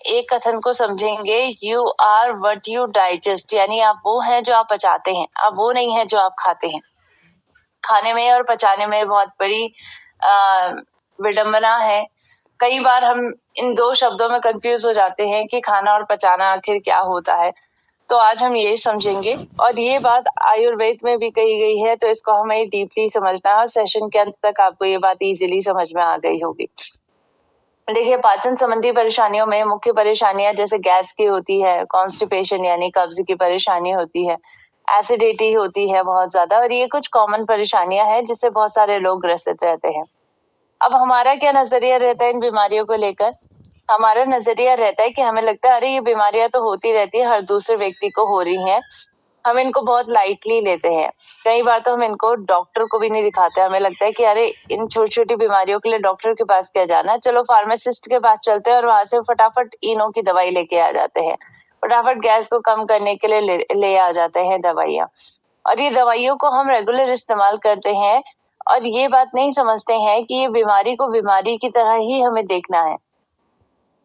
एक कथन को समझेंगे, you are what you digest, यानी आप वो हैं जो आप पचाते हैं, आप वो नहीं है जो आप खाते हैं। खाने में और पचाने में बहुत बड़ी विडंबना है। कई बार हम इन दो शब्दों में कंफ्यूज हो जाते हैं कि खाना और पचाना आखिर क्या होता है। तो आज हम ये समझेंगे, और ये बात आयुर्वेद में भी कही गई है, तो इसको हमें डीपली समझना है। सेशन के अंत तक आपको ये बात इजीली समझ में आ गई होगी। देखिए, पाचन संबंधी परेशानियों में मुख्य परेशानियां जैसे गैस की होती है, कॉन्स्टिपेशन यानी कब्ज की परेशानी होती है, एसिडिटी होती है बहुत ज्यादा, और ये कुछ कॉमन परेशानियां हैं जिससे बहुत सारे लोग ग्रसित रहते हैं। अब हमारा क्या नजरिया रहता है इन बीमारियों को लेकर? हमारा नजरिया रहता है कि हमें लगता है अरे ये बीमारियां तो होती रहती है, हर दूसरे व्यक्ति को हो रही हैं, हम इनको बहुत लाइटली लेते हैं। कई बार तो हम इनको डॉक्टर को भी नहीं दिखाते, हमें लगता है कि अरे इन छोटी छोटी बीमारियों के लिए डॉक्टर के पास क्या जाना, चलो फार्मासिस्ट के पास चलते हैं और वहां से फटाफट इनो की दवाई लेके आ जाते हैं, फटाफट गैस को कम करने के लिए ले आ जाते हैं दवाइयाँ। और ये दवाइयों को हम रेगुलर इस्तेमाल करते हैं और ये बात नहीं समझते हैं कि ये बीमारी को बीमारी की तरह ही हमें देखना है।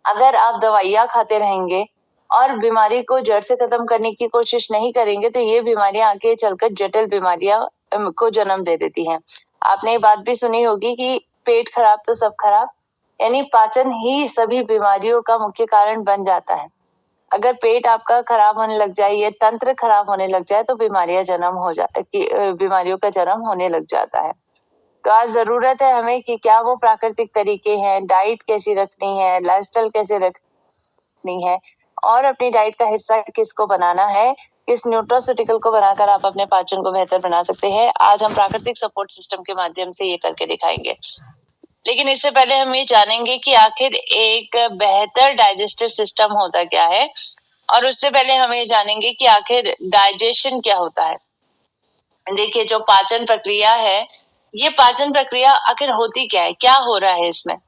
अगर आप दवाइयाँ खाते रहेंगे और बीमारी को जड़ से खत्म करने की कोशिश नहीं करेंगे तो ये बीमारियां आगे चलकर जटिल बीमारियां को जन्म दे देती हैं। आपने ये बात भी सुनी होगी कि पेट खराब तो सब खराब, यानी पाचन ही सभी बीमारियों का मुख्य कारण बन जाता है। अगर पेट आपका खराब होने लग जाए, ये तंत्र खराब होने लग जाए, तो बीमारियों का जन्म होने लग जाता है। तो आज जरूरत है हमें कि क्या वो प्राकृतिक तरीके हैं, डाइट कैसी रखनी है, लाइफस्टाइल कैसे रखनी है, और अपनी डाइट का हिस्सा किसको बनाना है, किस न्यूट्रोसिटिकल को बनाकर आप अपने पाचन को बेहतर बना सकते हैं। आज हम प्राकृतिक सपोर्ट सिस्टम के माध्यम से ये करके दिखाएंगे। लेकिन इससे पहले हम ये जानेंगे कि आखिर एक बेहतर डाइजेस्टिव सिस्टम होता क्या है, और उससे पहले हम ये जानेंगे कि आखिर डाइजेशन क्या होता है। देखिए, जो पाचन प्रक्रिया है, ये पाचन प्रक्रिया आखिर होती क्या है, क्या हो रहा है इसमें।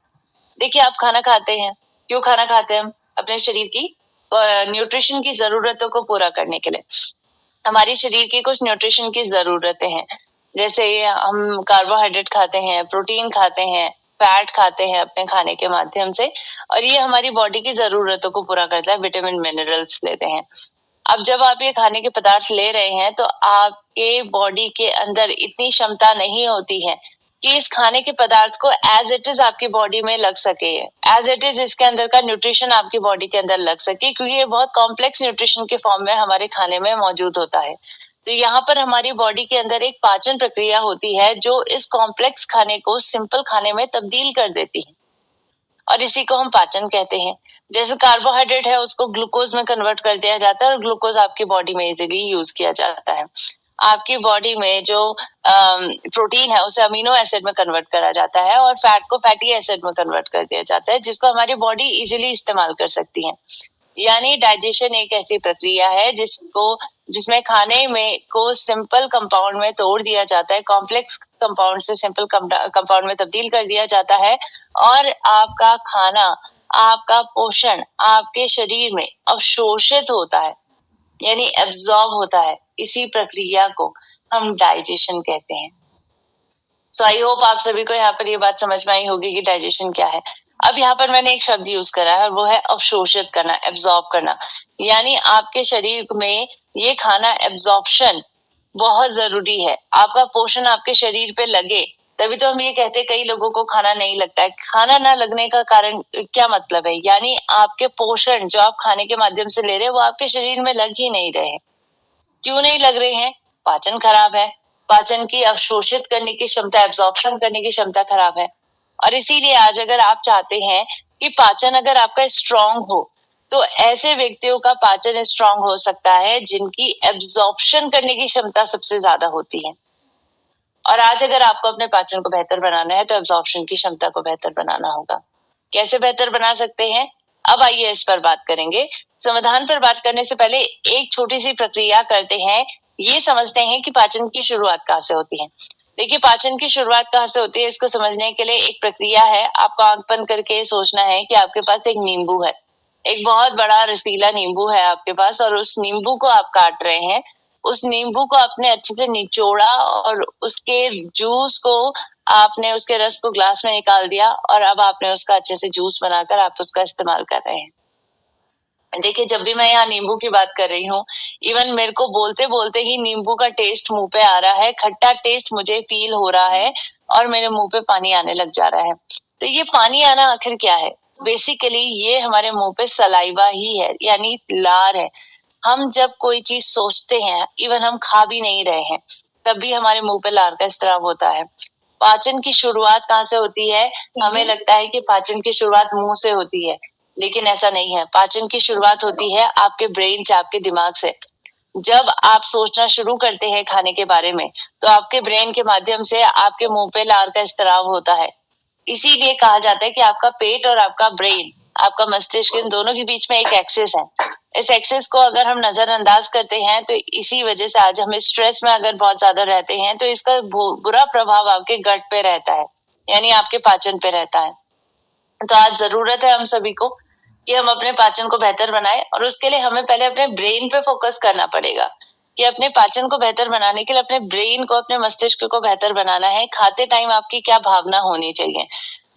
देखिए, आप खाना खाते हैं, क्यों खाना खाते हैं हम? अपने शरीर की न्यूट्रिशन की जरूरतों को पूरा करने के लिए। हमारी शरीर की कुछ न्यूट्रिशन की जरूरतें हैं, जैसे हम कार्बोहाइड्रेट खाते हैं, प्रोटीन खाते हैं, फैट खाते हैं अपने खाने के माध्यम से, और ये हमारी बॉडी की जरूरतों को पूरा करता है। विटामिन मिनरल्स लेते हैं। अब जब आप ये खाने के पदार्थ ले रहे हैं तो आपके बॉडी के अंदर इतनी क्षमता नहीं होती है कि इस खाने के पदार्थ को एज इट इज आपकी बॉडी में लग सके, एज इट इज इसके अंदर का न्यूट्रिशन आपकी बॉडी के अंदर लग सके, क्योंकि ये बहुत कॉम्प्लेक्स न्यूट्रिशन के फॉर्म में हमारे खाने में मौजूद होता है। तो यहाँ पर हमारी बॉडी के अंदर एक पाचन प्रक्रिया होती है जो इस कॉम्प्लेक्स खाने को सिंपल खाने में तब्दील कर देती है, और इसी को हम पाचन कहते हैं। जैसे कार्बोहाइड्रेट है, उसको ग्लूकोज में कन्वर्ट कर दिया जाता है और ग्लूकोज आपकी बॉडी में इजीली यूज किया जाता है। आपकी बॉडी में जो प्रोटीन है उसे अमीनो एसिड में कन्वर्ट करा जाता है और फैट को फैटी एसिड में कन्वर्ट कर दिया जाता है, जिसको हमारी बॉडी इजीली इस्तेमाल कर सकती है। यानी डाइजेशन एक ऐसी प्रक्रिया है जिसमें खाने में को सिंपल कंपाउंड में तोड़ दिया जाता है, कॉम्प्लेक्स कंपाउंड से सिंपल कंपाउंड में तब्दील कर दिया जाता है, और आपका खाना, आपका पोषण आपके शरीर में अवशोषित होता है, यानी एब्जॉर्ब होता है। इसी प्रक्रिया को हम डाइजेशन कहते हैं। सो आई होप आप सभी को यहाँ पर ये बात समझ में आई होगी कि डाइजेशन क्या है। अब यहाँ पर मैंने एक शब्द यूज करा है, वो है अवशोषित करना, एब्जॉर्ब करना। यानी आपके शरीर में ये खाना एब्जॉर्प्शन बहुत जरूरी है। आपका पोषण आपके शरीर पे लगे, तभी तो हम ये कहते हैं कई लोगों को खाना नहीं लगता है। खाना ना लगने का कारण क्या मतलब है? यानी आपके पोषण जो आप खाने के माध्यम से ले रहे हैं वो आपके शरीर में लग ही नहीं रहे। क्यों नहीं लग रहे हैं? पाचन खराब है, पाचन की अवशोषित करने की क्षमता, एब्जॉर्प्शन करने की क्षमता खराब है। और इसीलिए आज अगर आप चाहते हैं कि पाचन अगर आपका स्ट्रांग हो, तो ऐसे व्यक्तियों का पाचन स्ट्रांग हो सकता है जिनकी एब्जॉर्प्शन करने की क्षमता सबसे ज्यादा होती है। और आज अगर आपको अपने पाचन को बेहतर बनाना है तो एब्जॉर्प्शन की क्षमता को बेहतर बनाना होगा। कैसे बेहतर बना सकते हैं, अब आइए इस पर बात करेंगे। समाधान पर बात करने से पहले एक छोटी सी प्रक्रिया करते हैं, ये समझते हैं कि पाचन की शुरुआत कहाँ से होती है। देखिए, पाचन की शुरुआत कहाँ से होती है, इसको समझने के लिए एक प्रक्रिया है। आपको आंख बंद करके सोचना है कि आपके पास एक नींबू है, एक बहुत बड़ा रसीला नींबू है आपके पास, और उस नींबू को आप काट रहे हैं। उस नींबू को आपने अच्छे से निचोड़ा और उसके जूस को आपने, उसके रस को ग्लास में निकाल दिया, और अब आपने उसका अच्छे से जूस बनाकर आप उसका इस्तेमाल कर रहे हैं। देखिए, जब भी मैं यहाँ नींबू की बात कर रही हूँ, इवन मेरे को बोलते बोलते ही नींबू का टेस्ट मुंह पे आ रहा है, खट्टा टेस्ट मुझे फील हो रहा है और मेरे मुंह पे पानी आने लग जा रहा है। तो ये पानी आना आखिर क्या है? बेसिकली ये हमारे मुंह पे सलाइवा ही है, यानी लार है। हम जब कोई चीज सोचते हैं, इवन हम खा भी नहीं रहे हैं, तब भी हमारे मुंह पे लार का स्त्राव होता है। पाचन की शुरुआत कहाँ से होती है? हमें लगता है कि पाचन की शुरुआत मुंह से होती है, लेकिन ऐसा नहीं है। पाचन की शुरुआत होती है आपके ब्रेन से, आपके दिमाग से। जब आप सोचना शुरू करते हैं खाने के बारे में, तो आपके ब्रेन के माध्यम से आपके मुंह पे लार का स्त्राव होता है। इसीलिए कहा जाता है कि आपका पेट और आपका ब्रेन, आपका मस्तिष्क, इन दोनों के बीच में एक एक्सिस है। इस एक्सिस को अगर हम नजरअंदाज करते हैं, तो इसी वजह से आज हम स्ट्रेस में अगर बहुत ज्यादा रहते हैं, तो इसका बुरा प्रभाव आपके गट पे रहता है, यानी आपके पाचन पे रहता है। तो आज जरूरत है हम सभी को कि हम अपने पाचन को बेहतर बनाएं, और उसके लिए हमें पहले अपने ब्रेन पे फोकस करना पड़ेगा कि अपने पाचन को बेहतर बनाने के लिए अपने ब्रेन को, अपने मस्तिष्क को बेहतर बनाना है। खाते टाइम आपकी क्या भावना होनी चाहिए?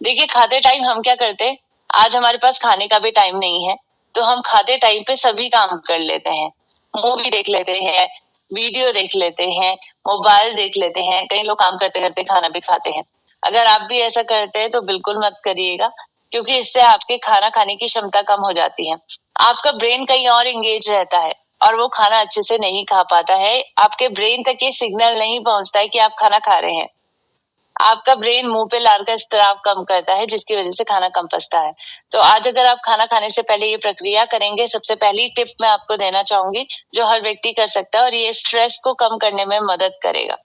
देखिए, खाते टाइम हम क्या करते हैं, आज हमारे पास खाने का भी टाइम नहीं है, तो हम खाते टाइम पे सभी काम कर लेते हैं। मूवी देख लेते हैं, वीडियो देख लेते हैं, मोबाइल देख लेते हैं, कई लोग काम करते करते खाना भी खाते हैं। अगर आप भी ऐसा करते हैं तो बिल्कुल मत करिएगा, क्योंकि इससे आपके खाना खाने की क्षमता कम हो जाती है। आपका ब्रेन कहीं और एंगेज रहता है और वो खाना अच्छे से नहीं खा पाता है। आपके ब्रेन तक ये सिग्नल नहीं पहुंचता है कि आप खाना खा रहे हैं। आपका ब्रेन मुंह पे लार का स्त्राव कम करता है, जिसकी वजह से खाना कम पचता है। तो आज अगर आप खाना खाने से पहले ये प्रक्रिया करेंगे, सबसे पहली टिप मैं आपको देना चाहूंगी, जो हर व्यक्ति कर सकता है, और ये स्ट्रेस को कम करने में मदद करेगा।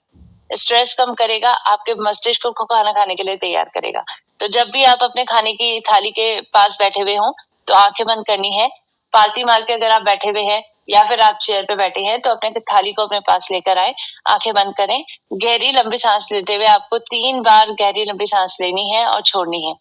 स्ट्रेस कम करेगा, आपके मस्तिष्क को खाना खाने के लिए तैयार करेगा। तो जब भी आप अपने खाने की थाली के पास बैठे हुए हों, तो आंखें बंद करनी है। पालती मार के अगर आप बैठे हुए हैं या फिर आप चेयर पे बैठे हैं, तो अपने थाली को अपने पास लेकर आए, आंखें बंद करें। गहरी लंबी सांस लेते हुए आपको 3 बार गहरी लंबी सांस लेनी है और छोड़नी है।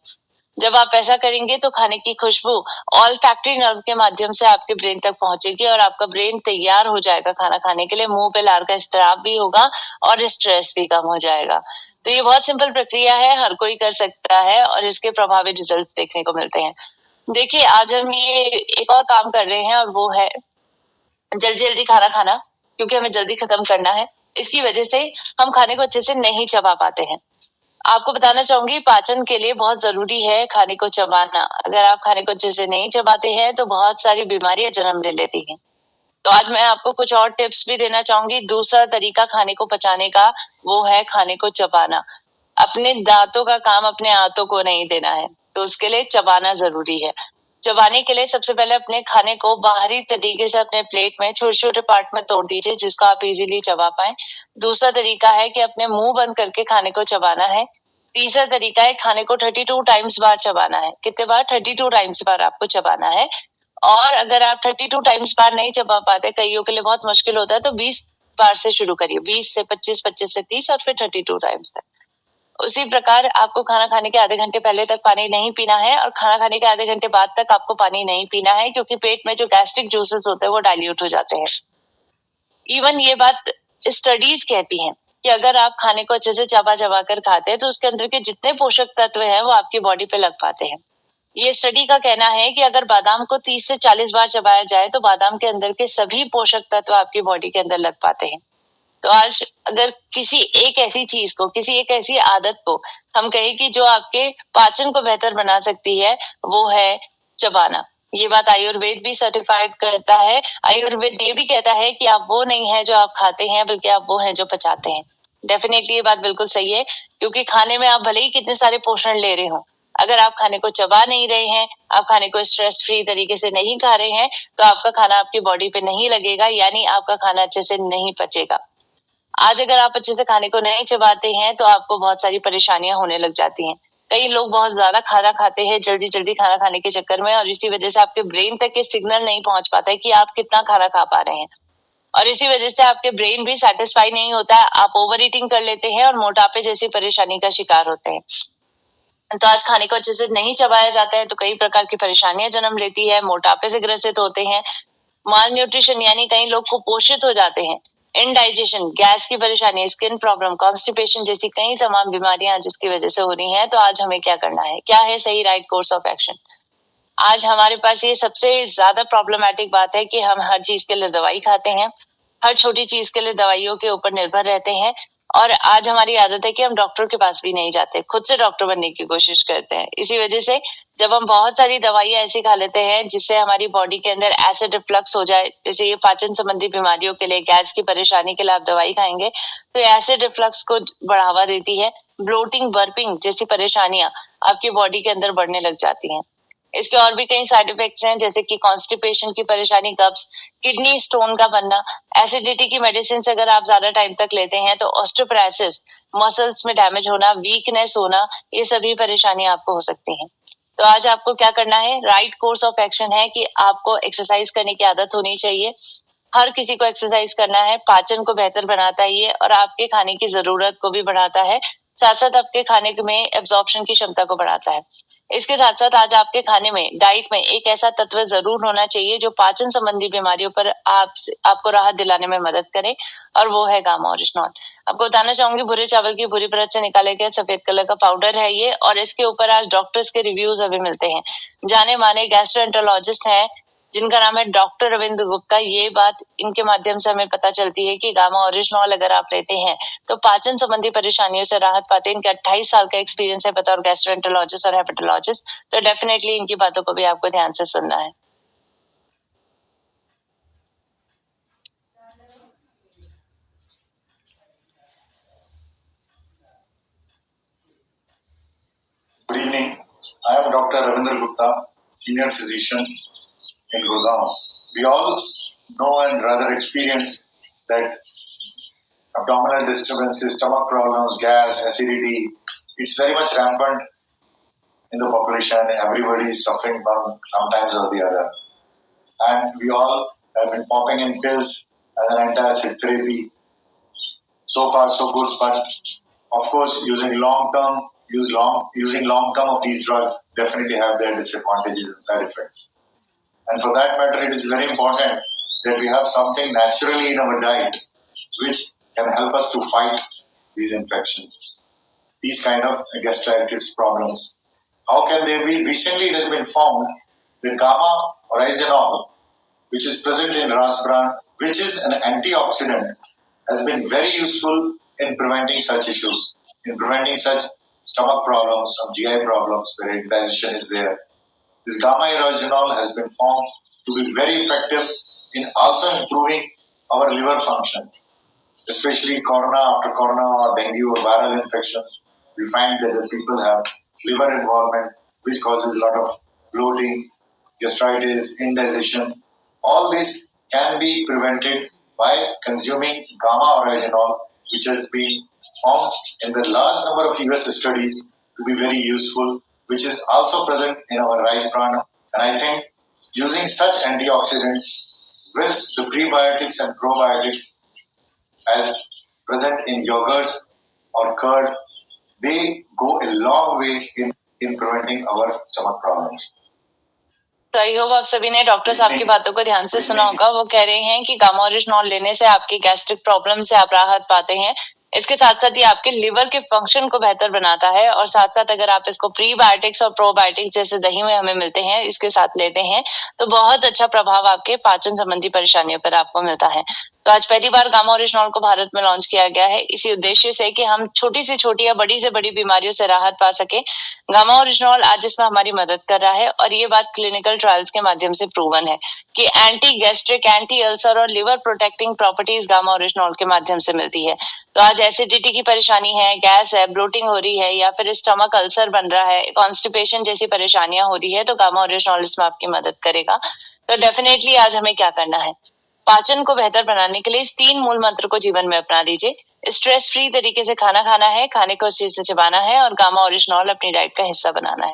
जब आप ऐसा करेंगे तो खाने की खुशबू ऑल्फैक्टरी नर्व के माध्यम से आपके ब्रेन तक पहुंचेगी और आपका ब्रेन तैयार हो जाएगा खाना खाने के लिए। मुंह पे लार का स्त्राव भी होगा और स्ट्रेस भी कम हो जाएगा। तो ये बहुत सिंपल प्रक्रिया है, हर कोई कर सकता है और इसके प्रभावी रिजल्ट्स देखने को मिलते हैं। देखिए, आज हम ये एक और काम कर रहे हैं, और वो है जल्दी जल्दी खाना खाना, क्योंकि हमें जल्दी खत्म करना है। इसकी वजह से हम खाने को अच्छे से नहीं चबा पाते हैं। आपको बताना चाहूंगी, पाचन के लिए बहुत जरूरी है खाने को चबाना। अगर आप खाने को अच्छे से नहीं चबाते हैं, तो बहुत सारी बीमारियां जन्म ले लेती हैं। तो आज मैं आपको कुछ और टिप्स भी देना चाहूंगी। दूसरा तरीका खाने को पचाने का, वो है खाने को चबाना। अपने दांतों का काम अपने हाथों को नहीं देना है, तो उसके लिए चबाना जरूरी है। चबाने के लिए सबसे पहले अपने खाने को बाहरी तरीके से अपने प्लेट में छोटे छोटे पार्ट में तोड़ दीजिए, जिसको आप इजीली चबा पाए। दूसरा तरीका है कि अपने मुंह बंद करके खाने को चबाना है। तीसरा तरीका है खाने को 32 टाइम्स बार चबाना है। कितने बार? 32 टाइम्स बार आपको चबाना है। और अगर आप 32 टाइम्स बार नहीं चबा पाते, कईयों के लिए बहुत मुश्किल होता है, तो 20 बार से शुरू करिए। 20 से 25, 25 से 30 और फिर 32 टाइम्स तक। उसी प्रकार आपको खाना खाने के आधे घंटे पहले तक पानी नहीं पीना है, और खाना खाने के आधे घंटे बाद तक आपको पानी नहीं पीना है, क्योंकि पेट में जो गैस्ट्रिक जूसेस होते हैं वो डाइल्यूट हो जाते हैं। इवन ये बात स्टडीज कहती हैं कि अगर आप खाने को अच्छे से चबा चबा कर खाते हैं, तो उसके अंदर के जितने पोषक तत्व हैं वो आपकी बॉडी पे लग पाते हैं। ये स्टडी का कहना है कि अगर बादाम को 30 से 40 बार चबाया जाए, तो बादाम के अंदर के सभी पोषक तत्व आपकी बॉडी के अंदर लग पाते हैं। तो आज अगर किसी एक ऐसी चीज को, किसी एक ऐसी आदत को हम कहें कि जो आपके पाचन को बेहतर बना सकती है, वो है चबाना। ये बात आयुर्वेद भी सर्टिफाइड करता है। आयुर्वेद ये भी कहता है कि आप वो नहीं है जो आप खाते हैं, बल्कि आप वो हैं जो पचाते हैं। डेफिनेटली ये बात बिल्कुल सही है, क्योंकि खाने में आप भले ही कितने सारे पोषण ले रहे हो, अगर आप खाने को चबा नहीं रहे हैं, आप खाने को स्ट्रेस फ्री तरीके से नहीं खा रहे हैं, तो आपका खाना आपकी बॉडी पे नहीं लगेगा, यानी आपका खाना अच्छे से नहीं पचेगा। आज अगर आप अच्छे से खाने को नहीं चबाते हैं, तो आपको बहुत सारी परेशानियां होने लग जाती हैं। कई लोग बहुत ज्यादा खाना खाते हैं जल्दी जल्दी खाना खाने के चक्कर में, और इसी वजह से आपके ब्रेन तक ये सिग्नल नहीं पहुंच पाता है कि आप कितना खाना खा पा रहे हैं, और इसी वजह से आपके ब्रेन भी सेटिस्फाई नहीं होता है। आप ओवर ईटिंग कर लेते हैं और मोटापे जैसी परेशानी का शिकार होते हैं। तो आज खाने को अच्छे से नहीं चबाया जाता है, तो कई प्रकार की परेशानियां जन्म लेती है। मोटापे से ग्रसित होते हैं, माल न्यूट्रिशन यानी कई लोग कुपोषित हो जाते हैं, इनडाइजेशन, गैस की परेशानी, स्किन प्रॉब्लम, कॉन्स्टिपेशन जैसी कई तमाम बीमारियां जिसकी वजह से हो रही हैं। तो आज हमें क्या करना है, क्या है सही राइट कोर्स ऑफ एक्शन? आज हमारे पास ये सबसे ज्यादा प्रॉब्लमेटिक बात है कि हम हर चीज के लिए दवाई खाते हैं, हर छोटी चीज के लिए दवाइयों के ऊपर निर्भर रहते हैं, और आज हमारी आदत है कि हम डॉक्टर के पास भी नहीं जाते, खुद से डॉक्टर बनने की कोशिश करते हैं। इसी वजह से जब हम बहुत सारी दवाइयां ऐसी खा लेते हैं जिससे हमारी बॉडी के अंदर एसिड रिफ्लक्स हो जाए, जैसे ये पाचन संबंधी बीमारियों के लिए, गैस की परेशानी के लिए आप दवाई खाएंगे तो एसिड रिफ्लक्स को बढ़ावा देती है। ब्लोटिंग, बर्पिंग जैसी परेशानियां आपकी बॉडी के अंदर बढ़ने लग जाती हैं। इसके और भी कई साइड इफेक्ट्स हैं, जैसे कि कॉन्स्टिपेशन की परेशानी, कब्ज, किडनी स्टोन का बनना, एसिडिटी की मेडिसिन अगर आप ज्यादा टाइम तक लेते हैं तो ऑस्टियोपोरोसिस, मसल्स में डैमेज होना, वीकनेस होना, ये सभी परेशानियां आपको हो सकती हैं। तो आज आपको क्या करना है, राइट कोर्स ऑफ एक्शन है कि आपको एक्सरसाइज करने की आदत होनी चाहिए। हर किसी को एक्सरसाइज करना है, पाचन को बेहतर बनाता है ये, और आपके खाने की जरूरत को भी बढ़ाता है, साथ साथ आपके खाने में एब्जॉर्प्शन की क्षमता को बढ़ाता है। इसके साथ साथ आज आपके खाने में, डाइट में एक ऐसा तत्व जरूर होना चाहिए जो पाचन संबंधी बीमारियों पर आपको राहत दिलाने में मदद करे, और वो है गामा ओरिजिनॉल। आपको बताना चाहूंगी, भूरे चावल की भूरी परत से निकाले गए सफेद कलर का पाउडर है ये, और इसके ऊपर आज डॉक्टर्स के रिव्यूज अभी मिलते हैं। जाने माने गैस्ट्रोएंटरोलॉजिस्ट हैं जिनका नाम है डॉक्टर रविंद्र गुप्ता, ये बात इनके माध्यम से हमें पता चलती है कि गामा ओरिजिनॉल अगर आप लेते हैं तो पाचन संबंधी परेशानियों से राहत पाते हैं। इनके 28 साल का एक्सपीरियंस है बतौर गैस्ट्रोएंटरोलॉजिस्ट और हेपेटोलॉजिस्ट, तो डेफिनेटली इनकी बातों को भी आपको ध्यान से सुनना है। Good evening. I am Dr. Ravindra Gupta, Senior Physician in Gurgaon. We all know and rather experience that abdominal disturbances, stomach problems, gas, acidity, it's very much rampant in the population. Everybody is suffering from sometimes or the other. And we all have been popping in pills as an antacid therapy. So far so good, but of course using long term of these drugs definitely have their disadvantages and side effects. And for that matter, it is very important that we have something naturally in our diet which can help us to fight these infections, these kind of gastritis problems. How can they be? Recently it has been found that gamma oryzanol, which is present in Ras bran, which is an antioxidant, has been very useful in preventing such issues, in preventing such stomach problems or GI problems where indigestion is there. This gamma oryzanol has been found to be very effective in also improving our liver function, especially after corona or dengue or viral infections. We find that the people have liver involvement, which causes a lot of bloating, gastritis, indigestion. All this can be prevented by consuming gamma oryzanol, which has been found in the large number of US studies to be very useful, which is also present in our rice bran. And I think using such antioxidants with the prebiotics and probiotics as present in yogurt or curd, they go a long way in preventing our stomach problems. तो I hope आप सभी ने doctor साहब की बातों को ध्यान से सुना होगा। वो कह रहे हैं कि गामा ओरिजिनॉल लेने से आपकी गैस्ट्रिक प्रॉब्लम से आप राहत पाते हैं। इसके साथ साथ ये आपके लिवर के फंक्शन को बेहतर बनाता है, और साथ साथ अगर आप इसको प्रीबायोटिक्स और प्रोबायोटिक्स जैसे दही में हमें मिलते हैं इसके साथ लेते हैं तो बहुत अच्छा प्रभाव आपके पाचन संबंधी परेशानियों पर आपको मिलता है। तो आज पहली बार गामा ओरिजिनॉल को भारत में लॉन्च किया गया है इसी उद्देश्य से कि हम छोटी से छोटी या बड़ी से बड़ी बीमारियों से राहत पा सके। गामा ओरिजिनॉल आज इसमें हमारी मदद कर रहा है, और ये बात क्लिनिकल ट्रायल्स के माध्यम से प्रूवन है कि एंटी गैस्ट्रिक, एंटी अल्सर और liver protecting properties gamma oryzanol के माध्यम से मिलती है। तो आज एसिडिटी की परेशानी है, गैस है, ब्लोटिंग हो रही है, या फिर स्टमक अल्सर बन रहा है, कॉन्स्टिपेशन जैसी परेशानियां हो रही है, तो गामा ओरिजिनॉल इसमें आपकी मदद करेगा। तो डेफिनेटली आज हमें क्या करना है, पाचन को बेहतर बनाने के लिए इस 3 मूल मंत्र को जीवन में अपना लीजिए। स्ट्रेस फ्री तरीके से खाना खाना है, खाने को उस चीज से चबाना है, और गामा ओरिजिनॉल अपनी डाइट का हिस्सा बनाना है।